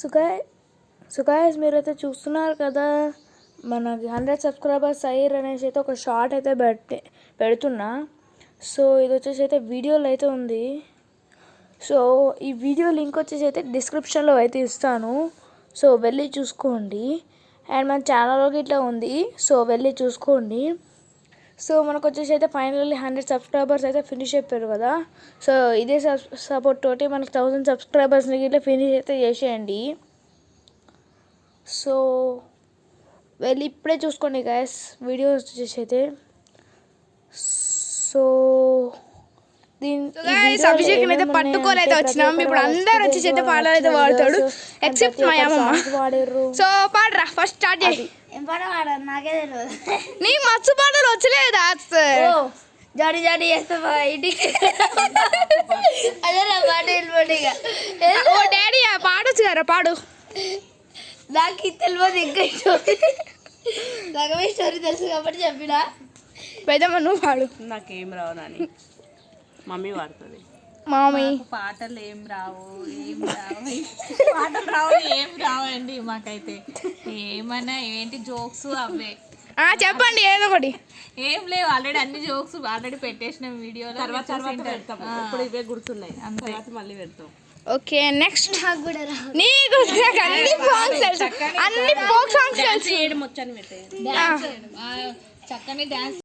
So guys మీరైతే చూస్తున్నారు కదా, మనకి 100 సబ్స్క్రైబర్స్ అయ్యారు అనేసి అయితే ఒక షార్ట్ అయితే పెడుతున్నా. సో ఇది వచ్చేసి అయితే వీడియోలో అయితే ఉంది. సో ఈ వీడియో లింక్ వచ్చేసి అయితే డిస్క్రిప్షన్లో అయితే ఇస్తాను. సో వెళ్ళి చూసుకోండి. అండ్ మన ఛానల్లోకి ఇట్లా ఉంది, సో వెళ్ళి చూసుకోండి. సో మనకు వచ్చేసి అయితే ఫైనల్లీ 100 సబ్స్క్రైబర్స్ అయితే ఫినిష్ అయిపోయారు కదా. సో ఇదే సపోర్ట్ తోటి మనకి 1000 సబ్స్క్రైబర్స్ని ఇట్లా ఫినిష్ అయితే చేసేయండి. సో వెళ్ళి ఇప్పుడే చూసుకోండి గైస్ వీడియో వచ్చేసి అయితే. సో అభిషేక్ అయితే పట్టుకొని అయితే వచ్చినాం. ఇప్పుడు అందరు వచ్చేసి అయితే పాటలు అయితే పాడతాడు ఎక్సెప్ట్ మా అమ్మమ్మ. సో పాడరా, ఫస్ట్ స్టార్ట్ చేయి. నాకే తెలియదు. నీ మస్తు పాటలు వచ్చలేదా? జాడి జాడి చేస్తా ఇంటికి. అదే నా పాట వెళ్ళిపోయిగా. ఓ డాడీ పాడొచ్చు కదా, పాడు. నాకు తెలియదు ఇంకా స్టోరీ. సగమే స్టోరీ తెలుసు కాబట్టి చెప్పినా. పెద్దమ్మ నువ్వు పాడు. నాకేం రావు నాని, మమ్మీ పాడుతుంది. మామీ పాటలు ఏం రావు పాటలు రావు ఏం రావండి మాకైతే. ఏమన్నా ఏంటి జోక్స్ అవే చెప్పండి ఏదో ఒకటి. ఏం లేవు, ఆల్రెడీ అన్ని జోక్స్ ఆల్రెడీ పెట్టేసిన వీడియోలో. తర్వాత పెడతాం, ఇప్పుడు ఇవే గుర్తున్నాయి, తర్వాత మళ్ళీ పెడతాం. Okay next. నాకు కూడా రావు. నీకు అన్ని సాంగ్స్ తెలుసు, అన్ని ఫోక్ సాంగ్స్ తెలుసు. చేయడం వచ్చని పెట్టే చక్కని డాన్స్